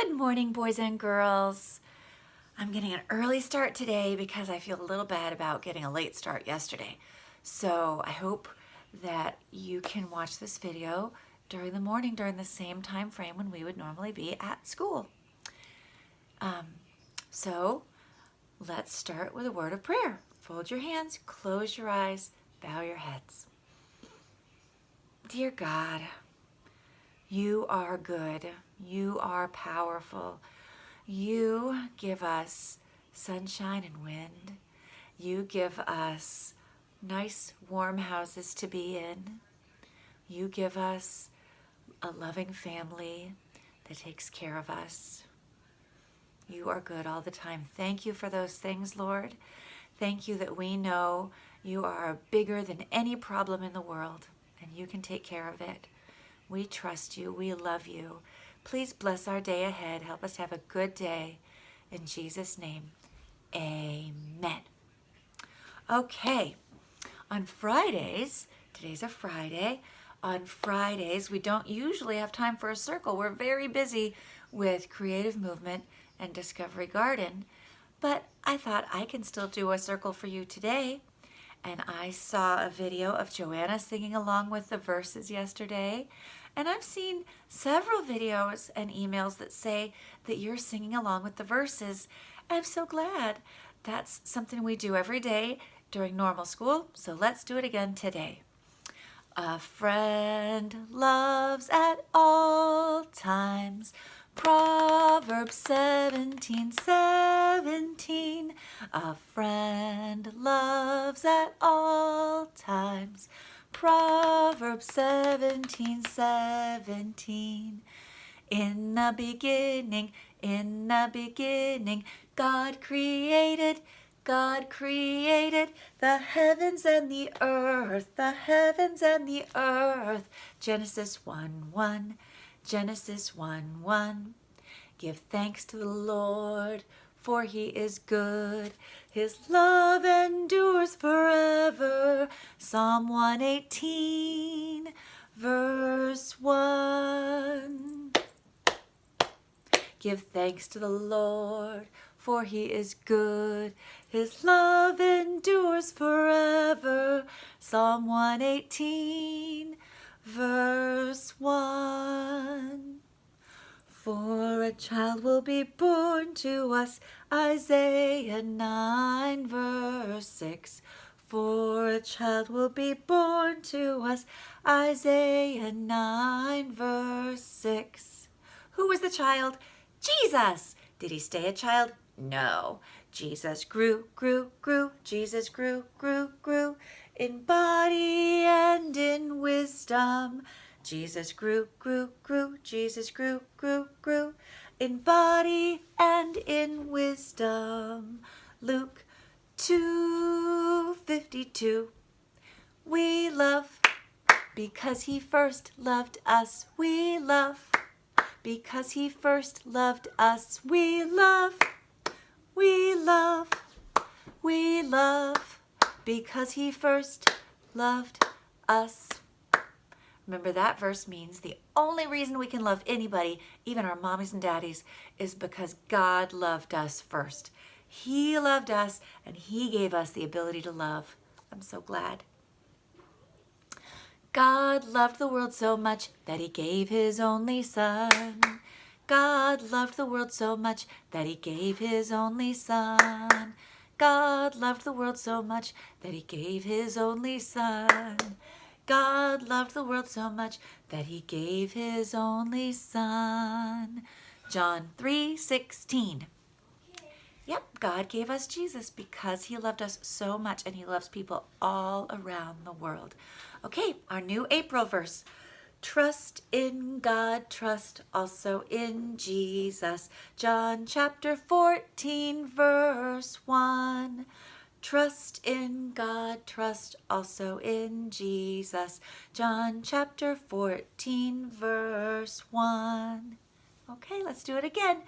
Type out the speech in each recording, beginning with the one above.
Good morning, boys and girls. I'm getting an early start today because I feel a little bad about getting a late start yesterday. So I hope that you can watch this video during the morning during the same time frame when we would normally be at school. So let's start with a word of prayer. Fold your hands, close your eyes, bow your heads. Dear God, you are good. You are powerful. You give us sunshine and wind. You give us nice, warm houses to be in. You give us a loving family that takes care of us. You are good all the time. Thank you for those things, Lord. Thank you that we know you are bigger than any problem in the world, and you can take care of it. We trust you. We love you. Please bless our day ahead. Help us to have a good day. In Jesus' name, amen. Okay, on Fridays, today's a Friday, on Fridays we don't usually have time for a circle. We're very busy with Creative Movement and Discovery Garden, but I thought I can still do a circle for you today. And I saw a video of Joanna singing along with the verses yesterday. And I've seen several videos and emails that say that you're singing along with the verses. I'm so glad. That's something we do every day during normal school. So let's do it again today. A friend loves at all times. Proverbs 17:17. A friend loves at all times. Proverbs 17:17. In the beginning, God created the heavens and the earth, Genesis 1:1, Genesis 1:1. Give thanks to the Lord, for he is good. His love endures forever. Psalm 118, verse 1. Give thanks to the Lord, for he is good. His love endures forever. Psalm 118, verse 1. For a child will be born to us, Isaiah 9, verse 6. For a child will be born to us, Isaiah 9, verse 6. Who was the child? Jesus! Did he stay a child? No. Jesus grew. Jesus grew in body and in wisdom. Jesus grew. Jesus grew in body and in wisdom. Luke 2:52. We love because he first loved us. We love because he first loved us. We love because he first loved us. Remember, that verse means the only reason we can love anybody, even our mommies and daddies, is because God loved us first. He loved us and he gave us the ability to love. I'm so glad. God loved the world so much that he gave his only son. God loved the world so much that he gave his only son. God loved the world so much that he gave his only son. God loved the world so much that he gave his only son. John 3:16. Yep, God gave us Jesus because he loved us so much, and he loves people all around the world. Okay, our new April verse. Trust in God, trust also in Jesus. John chapter 14, verse 1. Trust in God, trust also in Jesus. John chapter 14, verse 1. Okay, let's do it again.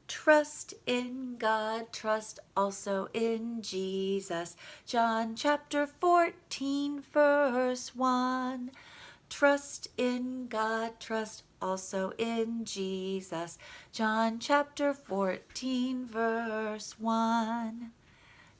Trust in God, trust also in Jesus. John chapter 14, verse 1. Trust in God, trust also in Jesus. John chapter 14, verse 1.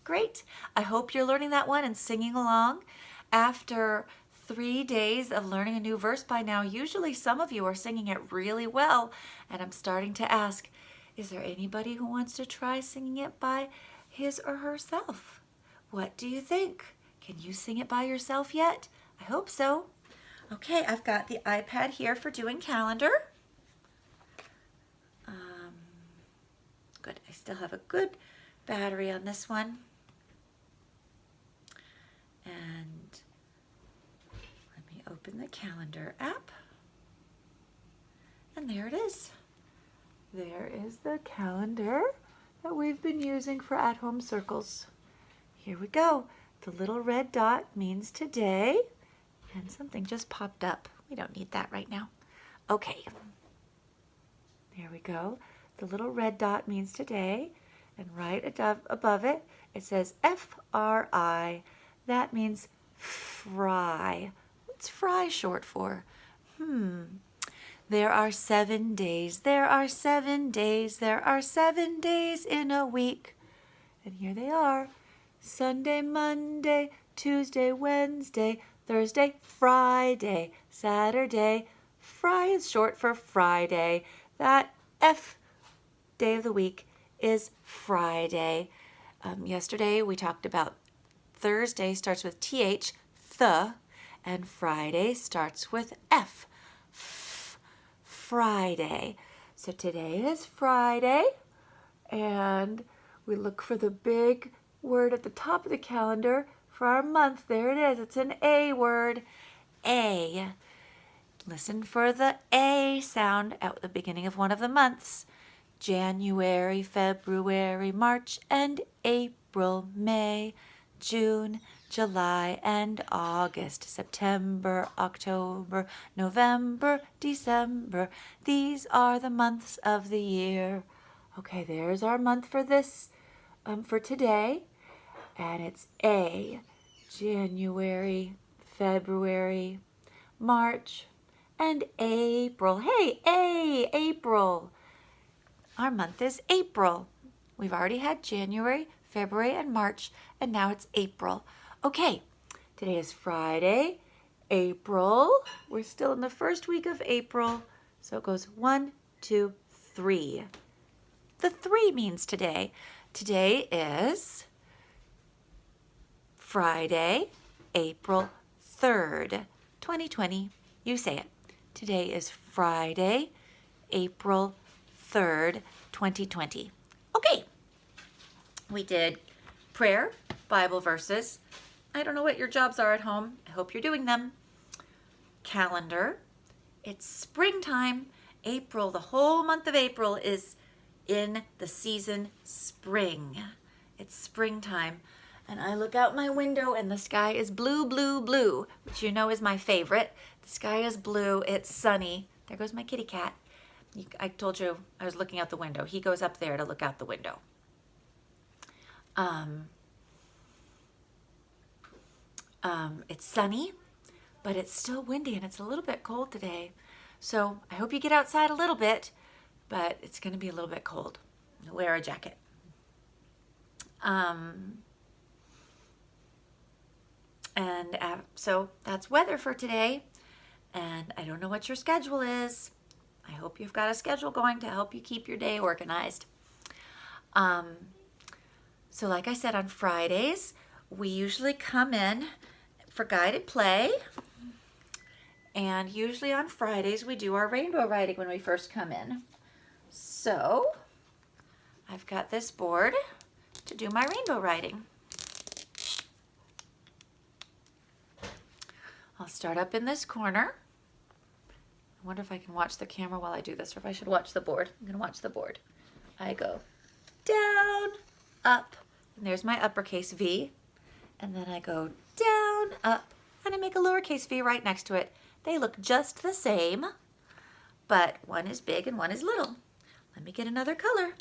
Great. I hope you're learning that one and singing along. After 3 days of learning a new verse by now, usually some of you are singing it really well. And I'm starting to ask, is there anybody who wants to try singing it by his or herself? What do you think? Can you sing it by yourself yet? I hope so. Okay, I've got the iPad here for doing calendar. Good. I still have a good battery on this one. And let me open the calendar app. And there it is. There is the calendar that we've been using for at-home circles. Here we go. The little red dot means today. And something just popped up. We don't need that right now. Okay. There we go. The little red dot means today. And right above it, it says F-R-I. That means fry. What's fry short for? There are 7 days. There are 7 days. There are 7 days in a week. And here they are. Sunday, Monday, Tuesday, Wednesday, Thursday, Friday, Saturday. Fry is short for Friday. That F day of the week is Friday. Yesterday we talked about Thursday starts with TH, and Friday starts with F, Friday. So today is Friday, and we look for the big word at the top of the calendar for our month. There it is. It's an A word. A. Listen for the A sound at the beginning of one of the months. January, February, March, and April, May, June, July, and August, September, October, November, December. These are the months of the year. Okay, there's our month for this, for today. And it's A, January, February, March, and April. Hey, A, April. Our month is April. We've already had January, February, and March, and now it's April. Okay, today is Friday, April. We're still in the first week of April, so it goes 1, 2, 3. The 3 means today. Today is Friday, April 3rd, 2020. You say it. Today is Friday, April 3rd, 2020. Okay, we did prayer, Bible verses. I don't know what your jobs are at home. I hope you're doing them. Calendar. It's springtime. April, the whole month of April is in the season spring. It's springtime. And I look out my window and the sky is blue, blue, blue, which you know is my favorite. The sky is blue. It's sunny. There goes my kitty cat. I told you I was looking out the window. He goes up there to look out the window. It's sunny, but it's still windy and it's a little bit cold today. So I hope you get outside a little bit, but it's going to be a little bit cold. Wear a jacket. So that's weather for today. And I don't know what your schedule is. I hope you've got a schedule going to help you keep your day organized. So like I said, on Fridays, we usually come in for guided play. And usually on Fridays, we do our rainbow writing when we first come in. So I've got this board to do my rainbow writing. I'll start up in this corner. I wonder if I can watch the camera while I do this, or if I should watch the board. I'm gonna watch the board. I go down, up, and there's my uppercase V. And then I go down, up, and I make a lowercase v right next to it. They look just the same, but one is big and one is little. Let me get another color.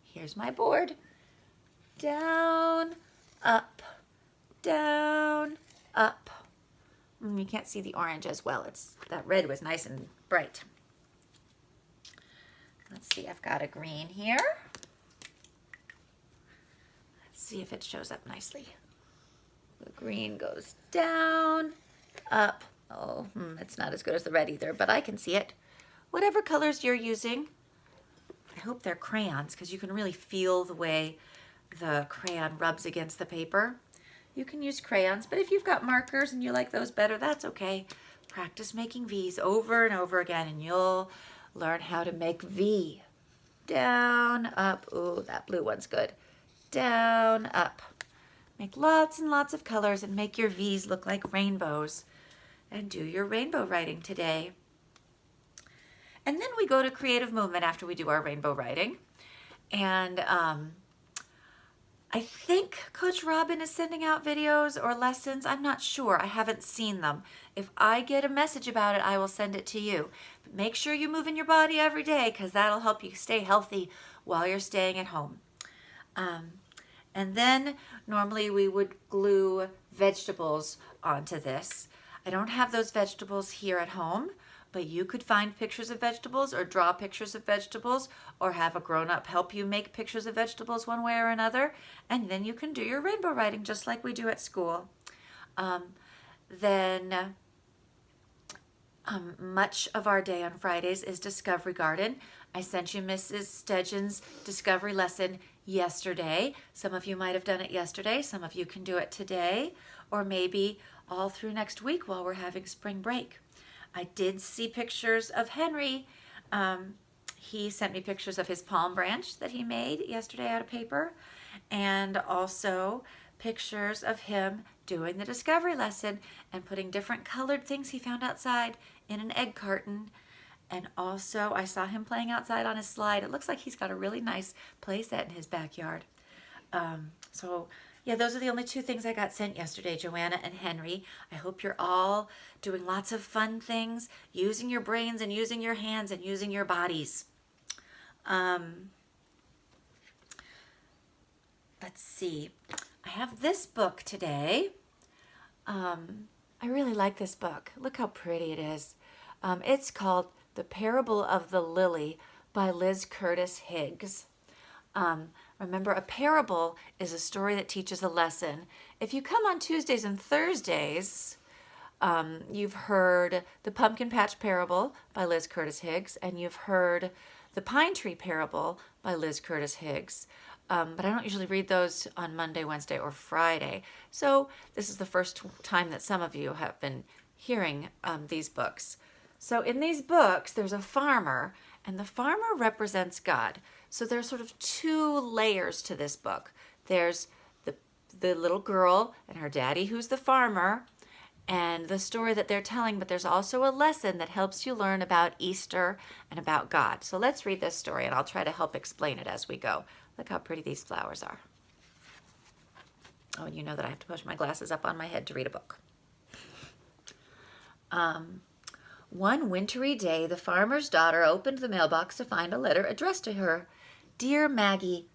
Here's my board. Down, up, down, up. You can't see the orange as well. That red was nice and bright. Let's see, I've got a green here. Let's see if it shows up nicely. The green goes down, up. Oh, it's not as good as the red either, but I can see it. Whatever colors you're using, I hope they're crayons because you can really feel the way the crayon rubs against the paper. You can use crayons, but if you've got markers and you like those better, that's okay. Practice making V's over and over again and you'll learn how to make V. Down, up. Ooh, that blue one's good. Down, up. Make lots and lots of colors and make your V's look like rainbows. And do your rainbow writing today. And then we go to creative movement after we do our rainbow writing. And I think Coach Robin is sending out videos or lessons. I'm not sure. I haven't seen them. If I get a message about it, I will send it to you. But make sure you move in your body every day because that'll help you stay healthy while you're staying at home. And then normally we would glue vegetables onto this. I don't have those vegetables here at home, but you could find pictures of vegetables or draw pictures of vegetables or have a grown-up help you make pictures of vegetables one way or another, and then you can do your rainbow writing just like we do at school. Much of our day on Fridays is Discovery Garden. I sent you Mrs. Stegen's Discovery lesson yesterday. Some of you might have done it yesterday. Some of you can do it today, or maybe all through next week while we're having spring break. I did see pictures of Henry. He sent me pictures of his palm branch that he made yesterday out of paper, and also pictures of him doing the discovery lesson and putting different colored things he found outside in an egg carton. And also I saw him playing outside on his slide. It looks like he's got a really nice play set in his backyard. Yeah, those are the only two things I got sent yesterday, Joanna and Henry. I hope you're all doing lots of fun things, using your brains and using your hands and using your bodies. Let's see. I have this book today. I really like this book. Look how pretty it is. It's called The Parable of the Lily by Liz Curtis Higgs. Remember, a parable is a story that teaches a lesson. If you come on Tuesdays and Thursdays, you've heard the Pumpkin Patch Parable by Liz Curtis Higgs, and you've heard the Pine Tree Parable by Liz Curtis Higgs. But I don't usually read those on Monday, Wednesday, or Friday. So this is the first time that some of you have been hearing these books. So in these books, there's a farmer, and the farmer represents God. So there's sort of two layers to this book. There's the little girl and her daddy who's the farmer and the story that they're telling, but there's also a lesson that helps you learn about Easter and about God. So let's read this story and I'll try to help explain it as we go. Look how pretty these flowers are. Oh, and you know that I have to push my glasses up on my head to read a book. One wintry day, the farmer's daughter opened the mailbox to find a letter addressed to her. Dear Maggie,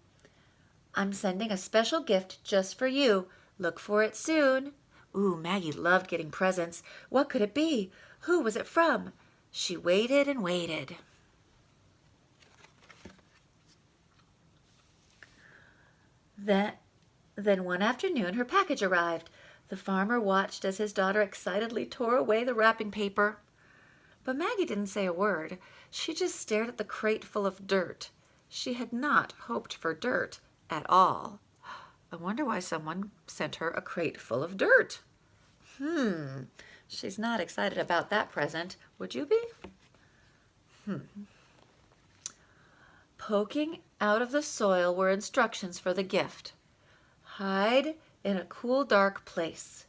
I'm sending a special gift just for you. Look for it soon. Ooh, Maggie loved getting presents. What could it be? Who was it from? She waited and waited. Then one afternoon, her package arrived. The farmer watched as his daughter excitedly tore away the wrapping paper. But Maggie didn't say a word. She just stared at the crate full of dirt. She had not hoped for dirt at all. I wonder why someone sent her a crate full of dirt. She's not excited about that present. Would you be? Poking out of the soil were instructions for the gift. Hide in a cool, dark place.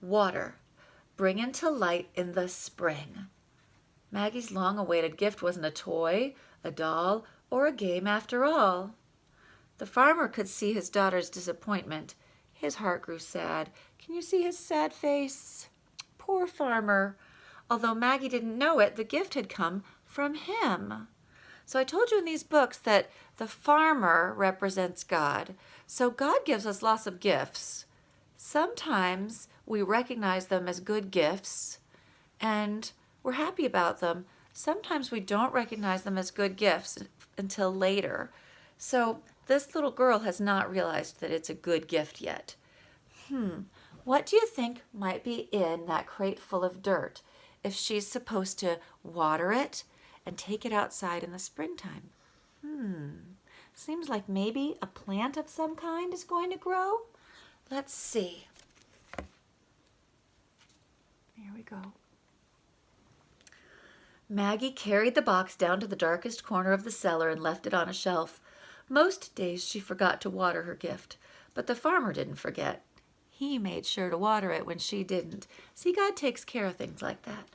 Water. Bring into light in the spring. Maggie's long-awaited gift wasn't a toy, a doll, or a game after all. The farmer could see his daughter's disappointment. His heart grew sad. Can you see his sad face? Poor farmer. Although Maggie didn't know it, the gift had come from him. So I told you in these books that the farmer represents God. So God gives us lots of gifts. Sometimes we recognize them as good gifts and we're happy about them. Sometimes we don't recognize them as good gifts until later. So this little girl has not realized that it's a good gift yet. What do you think might be in that crate full of dirt if she's supposed to water it and take it outside in the springtime? Seems like maybe a plant of some kind is going to grow. Let's see. Here we go. Maggie carried the box down to the darkest corner of the cellar and left it on a shelf. Most days she forgot to water her gift, but the farmer didn't forget. He made sure to water it when she didn't. See, God takes care of things like that.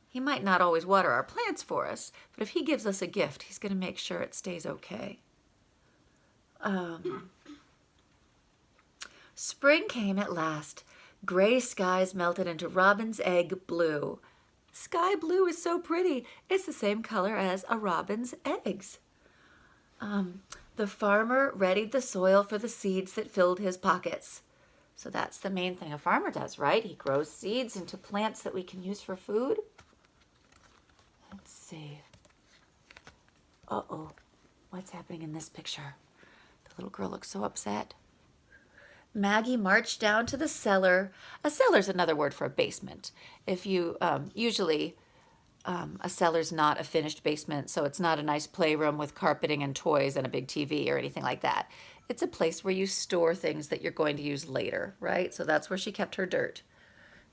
He might not always water our plants for us, but if he gives us a gift, he's going to make sure it stays okay. Spring came at last. Gray skies melted into robin's egg blue. Sky blue is so pretty. It's the same color as a robin's eggs. The farmer readied the soil for the seeds that filled his pockets. So that's the main thing a farmer does, right? He grows seeds into plants that we can use for food. Let's see. Uh-oh. What's happening in this picture? The little girl looks so upset. Maggie marched down to the cellar. A cellar's another word for a basement. If you, usually, a cellar's not a finished basement, so it's not a nice playroom with carpeting and toys and a big TV or anything like that. It's a place where you store things that you're going to use later, right? So that's where she kept her dirt.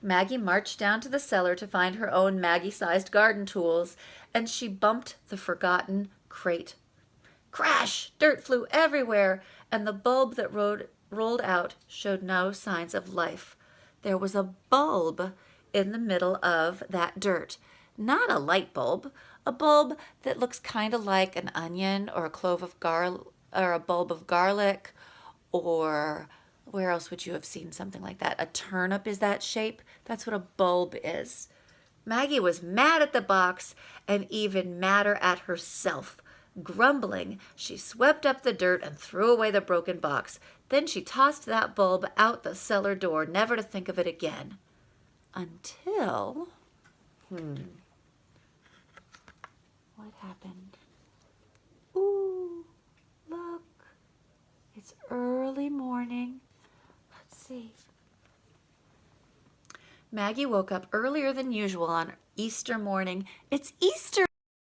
Maggie marched down to the cellar to find her own Maggie-sized garden tools, and she bumped the forgotten crate. Crash! Dirt flew everywhere, and the bulb that rolled out showed no signs of life. There was a bulb in the middle of that dirt. Not a light bulb, a bulb that looks kind of like an onion or a clove of garlic, or a bulb of garlic, or where else would you have seen something like that? A turnip is that shape. That's what a bulb is. Maggie was mad at the box and even madder at herself. Grumbling, she swept up the dirt and threw away the broken box. Then she tossed that bulb out the cellar door, never to think of it again. Until... What happened? Ooh, look. It's early morning. Let's see. Maggie woke up earlier than usual on Easter morning. It's Easter!